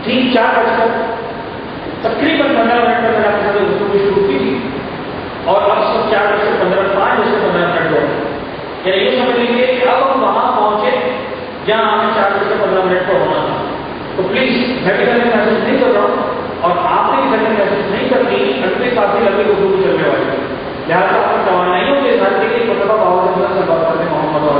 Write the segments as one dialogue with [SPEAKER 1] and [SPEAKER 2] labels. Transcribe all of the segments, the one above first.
[SPEAKER 1] 3 4 बजकर तकरीबन 15 मिनट पर मेरा आपके साथ गुफ्तगू शुरू की थी और अब सब 4 बजकर 15 5 बजकर 15 मिनट हो गए। यानी ये समझ लीजिए कि अब हम वहां पहुंचे जहां हमें 4 बजकर 15 मिनट पर होना था। तो प्लीज मैं भी करने महसूस नहीं कर रहा हूँ और आपने भी करने महसूस नहीं करनी, अगले काफी लंबी गुफ्तगू चलने वाली है। लिहाजा अपनी तवानाइयों के साथ के लिए मतलब बाबा से बात करते मोहम्मद और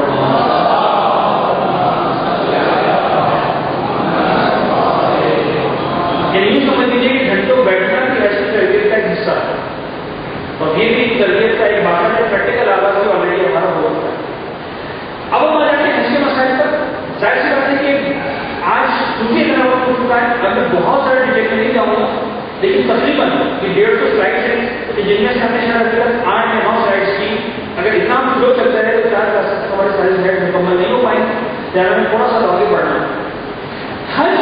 [SPEAKER 1] समझ लीजिए कि घंटों बैठना की ऐसी तरबियत का हिस्सा है और ये भी तरबियत का एक बात है प्रैक्टिकल आवाज भी ऑलरेडी हमारा हो रहा है। अब हम आ जाते हैं इसके मसाइल पर। जाहिर सी बात है कि आज दूसरी तरह हो चुका है। अब मैं बहुत सारे डिटेल में नहीं जाऊंगा, लेकिन तकरीबन 150 स्लाइड्स हैं जिनमें से हमने शायद 8 या 9 स्लाइड्स की। अगर इतना फ्लो चलता है तो 4 क्लास तक हमारे सारे स्लाइड मुकम्मल नहीं हो पाएंगे, जहाँ हमें थोड़ा सा आगे बढ़ना है। हज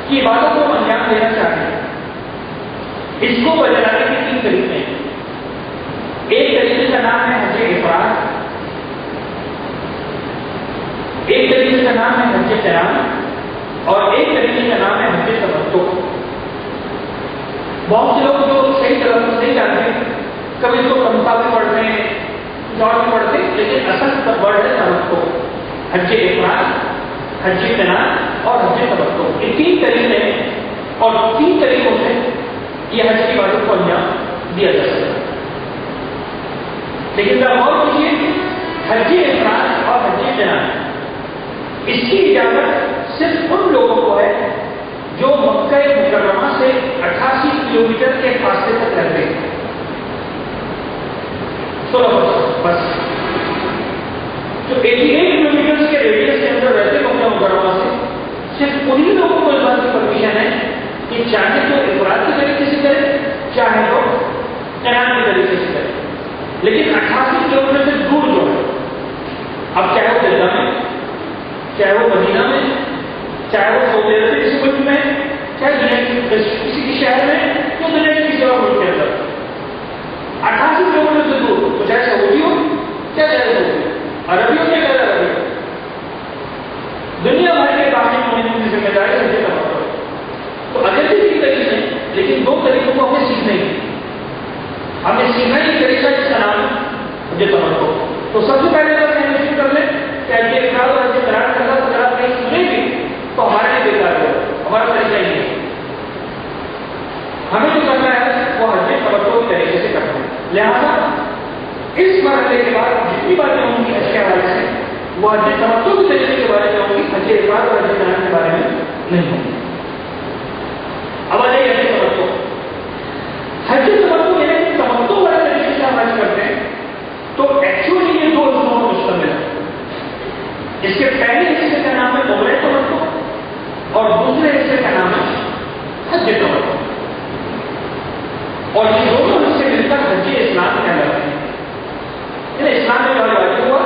[SPEAKER 1] की इबादत को अंजाम देना चाहते हैं, इसको बजाने के 3 तरीके हैं। एक तरीके का नाम है हज इफराद, एक तरीके का नाम है हज क़िरान और एक तरीके का नाम है हज तमत्तु। बहुत से लोग जो सही तरह से नहीं जानते, कभी इसको कमता भी पढ़ते हैं, जॉन भी पढ़ते हैं, लेकिन असल वर्ड है तमत्तु। हज इफराद, हज क़िरान और हज तमत्तु, ये 3 तरीके हैं और 3 तरीकों से ये हज की इबादत को अंजाम दिया जा सकता है। लेकिन जब गौर कीजिए, हज इफराद और हज क़िरान इसकी इजाजत सिर्फ उन लोगों को है जो मक्का मुकर्रमा से 88 किलोमीटर के फासले तक रहते हैं। तो बस जो 88 किलोमीटर के रेडियस के अंदर रहते मक्का मुकर्रमा से, सिर्फ उन्हीं लोगों को इस बात की परमिशन है कि चाहे तो इफराद के तरीके से करें, चाहे तो क़िरान के तरीके से करें। लेकिन 88 किलोमीटर से दूर जो है, अब चाहे वो जद्दा में, चाहे वो मदीना में, चाहे वो सऊदी अरब के किसी मुल्क में, चाहे दुनिया के किसी के शहर में, तो दुनिया के किसी और मुल्क के अंदर 88 किलोमीटर से दूर, तो चाहे सऊदी हो, चाहे सऊदी अरबी हो, चाहे अरबी हो, दुनिया भर के काफी होने की जिम्मेदारी हज तमत्तु। तो अगर भी 3 तरीके हैं, लेकिन 2 तरीकों को हमें सीखना ही है। हमें सीखना ही तरीका जिसका नाम है हज तमत्तु। तो सबसे पहले अगर हम निश्चित कर लें कि हज इफराद और हज क़िरान का लफ्ज़ अगर कहीं सुनेंगे तो हमारे लिए बेकार होगा, हमारा तरीका ही नहीं है। हमें जो करना है वो हज तमत्तु के तरीके से करना है। लिहाजा इस मरहले के बाद जितनी बातें होंगी हज के हवाले से, वो हज तमत्तु के तरीके के बारे में होंगी, हज इफराद और हज क़िरान के बारे में नहीं होंगी। अब आ जाइए हज तमत्तु। हज तमत्तु यानी तमत्तु वाले तरीके से हम हज करते हैं, तो एक्चुअली ये 2 हिस्सों में मुश्तमिल है। इसके पहले हिस्से का नाम है उम्रे तमत्तु और दूसरे हिस्से का नाम है हज तमत्तु, और ये दोनों हिस्से मिलकर हज इस्लाम कहलाते हैं। इस्लाम में वाजिब हुआ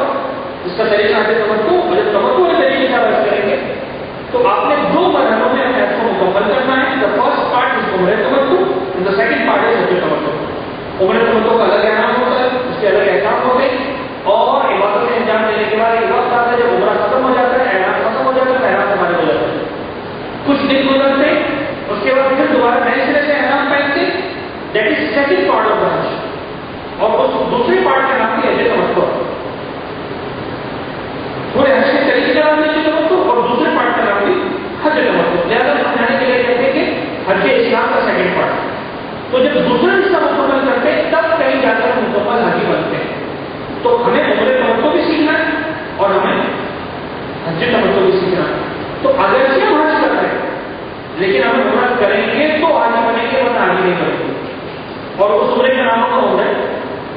[SPEAKER 1] इसका तरीका हज तमत्तु, और जब तमत्तु के तरीके से हज करेंगे तो आपने 2 मरहलों में हज को मुकम्मल करना है। द फर्स्ट पार्ट इज उम्रे तमत्तु and the second part is हज तमत्तु। उम्रे तमत्तु का अलग एहराम होता है, उसके अलग एहकाम होते हैं, और इबादत में अंजाम देने के बाद एक वक्त आता है जब उम्रा खत्म हो जाता है, एहराम खत्म हो जाता है, एहराम हमारे हो जाता है, कुछ दिन गुजरते हैं, उसके बाद फिर दोबारा नए सिरे से एहराम पहनते, that is second part of the हज। और उस दूसरे पार्ट का नाम है हज तमत्तु। पूरे हज के तरीके का नाम हज तमत्तु और दूसरे पार्ट का नाम भी हज तमत्तु। ज्यादा समझाने के लिए कहते हैं कि हज इस्लाम का सेकंड पार्ट। तो जब दूसरा हिस्सा मुकम्मल करते हैं तब कहीं जाकर मुकम्मल हाजी बनते हैं। तो हमें उम्रे तमत्तु भी सीखना है और हमें हज तमत्तु भी सीखना है। तो अगर से हम हज करते हैं, लेकिन हम उम्रा करेंगे तो हाजी बनेंगे, वरना हाजी नहीं बनेंगे, और उस उम्रे का नाम होगा उम्रे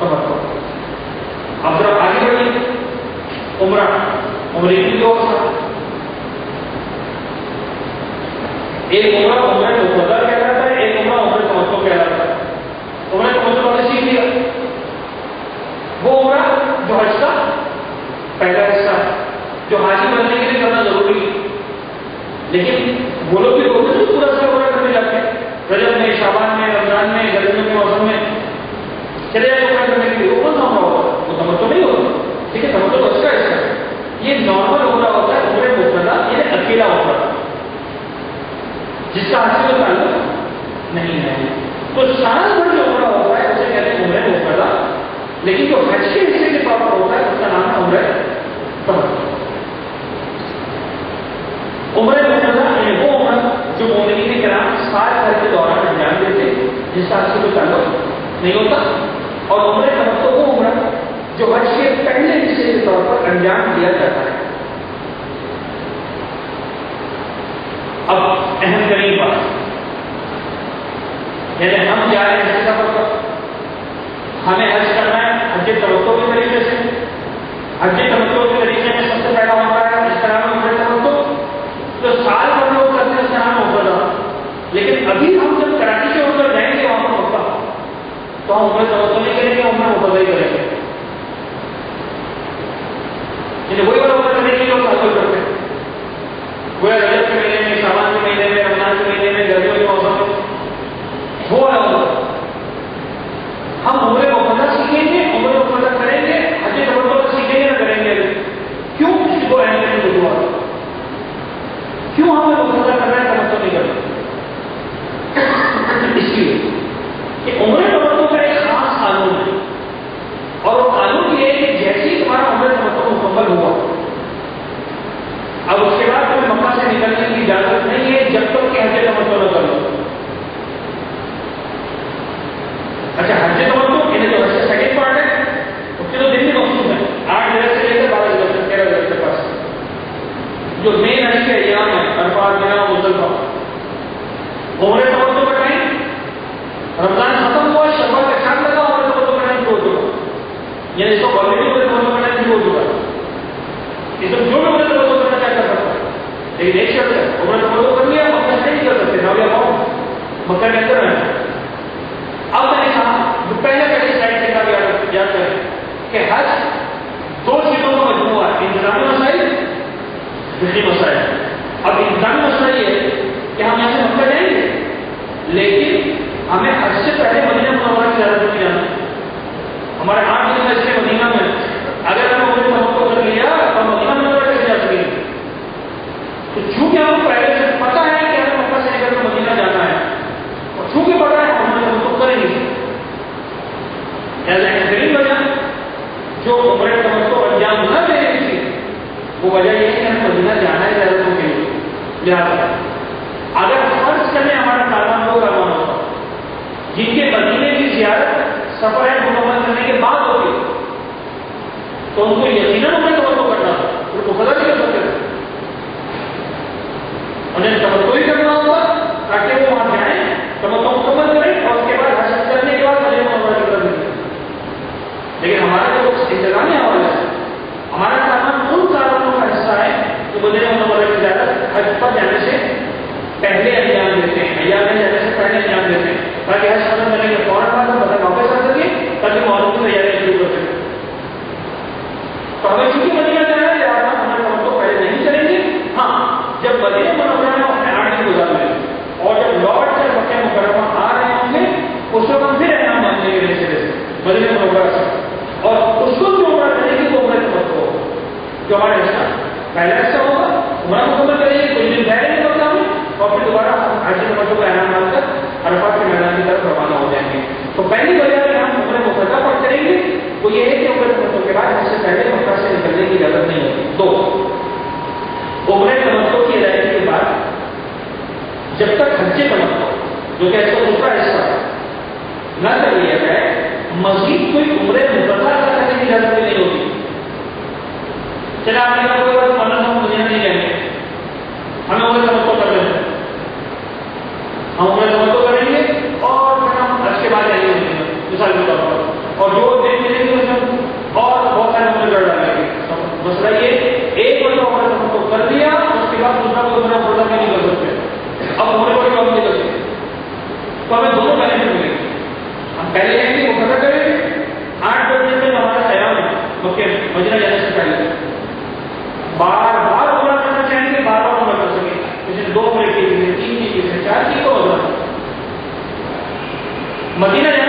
[SPEAKER 1] तमत्तु। अब जब आगे बढ़िए, उम्रा उम्रे की 2 अवस्था, एक उम्रा उम्रे मुफ़द्दल कहलाता है, एक उम्रा उम्रे तमत्तु कहलाता है। उम्रे तमत्तु हमने सीख लिया, वो उम्रा जो हज का पहला हिस्सा है, जो हाजी बनने के लिए करना जरूरी है। लेकिन वो लोग भी होते हैं जो पूरा साल उम्रा करने जाते हैं, रजब में, शाबान में, रमजान में, गर्मियों के मौसम में चले जाए उम्रा करने के लिए, वो कौन सा उम्रा होगा? वो तमत्तु नहीं होगा। ठीक है, तमत्तु हज का हिस्सा है। ये नॉर्मल उम्रा होता है, उम्रे मुफ़द्दल यानी अकेला उम्रा। جس کا حج سے تعلق نہیں ہے. تو سال بھر جو عمرہ ہوتا ہے اسے کہتے ہیں عمرہ مفردہ، لیکن جو حج کے حصے کے طور پر ہوتا ہے اس کا نام ہے عمرہ تمتع. عمرہ مفردہ یعنی وہ عمرہ جو مومنین کرام سال بھر کے دوران انجام دیتے جس کا حج سے کوئی تعلق نہیں ہوتا، اور عمرہ تمتع وہ عمرہ جو حج کے پہلے حصے کے طور پر انجام دیا جاتا ہے. اب اہم ترین بات، یعنی ہم جا رہے ہیں سفر پر، ہمیں حج کرنا ہے حج تمتع کے طریقے سے. حج تمتع کے طریقے میں سب سے پہلا ہوتا ہے اس طرح میں عمرہ تمتع، تو سال بھر لوگ کرتے ہیں اس کا نام عمرہ. لیکن ابھی ہم جب کراچی سے اٹھ کر جائیں گے وہاں پر مکہ، تو ہم عمرہ تمتع نہیں کریں گے، عمرہ مفردہ ہی کریں گے. یعنی وہی والا عمرہ کرنے کے لیے لوگ حاصل کرتے ہیں، وہ رجب کے مہینے میں، شعبان کے مہینے میں، رمضان کے مہینے میں، گرمیوں کے موسم میں، وہ والا عمرہ. ہم عمرہ مفردہ سیکھیں گے، عمرہ مفردہ کریں گے، حج تمتع سیکھیں گے نہ کریں گے. کیوں؟ اس کو اہم ترین وجوہات. کیوں ہمیں مفردہ کرنا ہے تمتع نہیں کرنا؟ اس لیے کہ عمرہ تمتع کا ایک خاص قانون ہے، اور وہ قانون یہ ہے کہ جیسے ہی تمہارا عمرہ تمتع مکمل ہوا، اب اس کے بعد تمہیں مکہ سے نکلنے کی اجازت نہیں ہے جب تک کہ حج تمتع نہ کرو. اچھا، حج تمتع یعنی جو حج کا سیکنڈ پارٹ ہے اس کے تو دن بھی مخصوص ہے، 8 دن سے لے کر 12 دن تک، 13 دن کے پاس جو مین حج کے ایام ہیں، عرفات، مینا، مزدلفہ. عمرہ تمتع کا ٹائم رمضان ختم ہوا، شوال کا چاند لگا، عمرہ تمتع کا ٹائم ہو چکا. یعنی اس کو آلریڈی عمرہ تمتع کا ٹائم ہو چکا. اس میں جو بھی عمرہ تمتع کرنا چاہتا ہے، لیکن ایک شرط ہے، عمرہ تمتع کر لیا اب حج نہیں کر سکتے، ناویہ پاؤں مکہ کے اندر رہنا. اب میں نے کہا پہلے سائڈ سے کا یاد کریں کہ حج 2 چیزوں کا مجموعہ ہے، انتظامی مسائل، فقہی مسائل. اب انتظامی مسئلہ یہ ہے کہ ہم یہاں سے مکہ جائیں گے، لیکن ہمیں حج سے پہلے مدینہ منورہ کی زیارت نہیں جانا. ہمارے 8 دن میں سے مدینہ میں اگر ہم عمرہ تمتع کر لیا تو مدینہ منورہ کیسے جا سکیں گے؟ تو چونکہ ہم پہلے سے پتہ ہے کہ ہمیں مکہ سے نکل کر مدینہ جانا ہے، اور چونکہ پتہ ہے ہم عمرہ تمتع کریں گے. بہترین وجہ جو عمرہ تمتع انجام نہ دینے کی وہ وجہ یہ ہے کہ ہمیں مدینہ جانا ہے زیارتوں کے لیے. لہٰذا اگر فرض کریں ہمارا کارواں لوگ روانہ ہوتا جن کے مدینے کی زیارت سفر مکمل کرنے کے بعد ہوگی، تو ان کو یقیناً عمرہ تمتع کرنا تھا، ان کو پتہ نہیں کر سکتے تھے. انہیں تمتع ہی کرنا ہوگا تاکہ وہ وہاں جائیں، تمتع مکمل کریں، اور اس کے بعد حج کرنے کے بعد مدینہ منورہ کی طرف نکلیں. لیکن ہمارا جو انتظامی حوالہ ہے، ہمارا کارواں ان کارکنوں کا حصہ ہے جو مدینہ منورہ کی زیارت حج پر جانے سے پہلے انجام دیتے ہیں، ایام میں جانے سے پہلے انجام دیتے ہیں، تاکہ حج ختم کرنے کے فوراً بعد ہم بدل واپس آ سکیں، تاکہ محرم کی تیاریاں شروع کر سکیں. تو ہمیں چونکہ مدینہ جانا ہے لہٰذا ہمارے تمتع پہلے نہیں کریں گے. ہاں، جب مدینہ منورہ میں اپنے 8 دن گزار لیں گے اور جب لوٹ کر مکہ مکرمہ آ رہے ہوں گے اس وقت ہم پھر احرام باندھیں گے سرے سے مدینہ منورہ سے، اور اس کو جو عمرہ کریں گے وہ عمرہ تمتع ہوگا. جو ہمارا حصہ پہلا حصہ ہوگا عمرہ مکمل کریں گے، کچھ دن ٹھہریں گے مکہ میں، اور پھر دوبارہ حج تمتع کا احرام باندھ کر عرفات کے میدان کی طرف روانہ ہو جائیں گے. تو پہلی وجہ کہ ہم عمرہ مفردہ پر کریں گے وہ یہ ہے کہ عمرہ تمتع کے بعد حج سے پہلے مکہ سے نکلنے کی اجازت نہیں ہوتی. 2، عمرہ تمتع کی ادائیگی کے بعد جب تک حج تمتع جو کہ اس کا دوسرا حصہ نہ کر لیا جائے، مزید کوئی عمرہ مفردہ کرنے کی اجازت نہیں ہوتی. چلا آپ نے کہا کوئی بات ماننا ہم مدینہ نہیں جائیں گے، ہمیں عمرہ تمتع کر لیں گے، ہم عمرہ تمتع کریں گے اور پھر ہم حج کے بعد جائیں گے مدینہ مثال کے طور پر، اور جو دن ملیں گے اس میں اور بہت سارے عمرے کر ڈالیں گے. مسئلہ یہ ایک بار عمرہ تمتع کر لیا اس کے بعد دوسرا کوئی عمرہ مفردہ نہیں کر سکتے. اب عمرے کو کم نہیں کر سکتے، تو ہمیں دونوں بینیفٹ ملیں گے. ہم پہلے جائیں گے مفردہ کریں گے، 8 دن میں ہمارا قیام ہے مکہ مدینہ جانے سے پہلے، بار بار عمرہ کرنا چاہیں گے، بار بار عمرہ کر سکیں. کسی نے 2 عمرے کیے، 3 کیے، 4 کی کو مدینہ جانے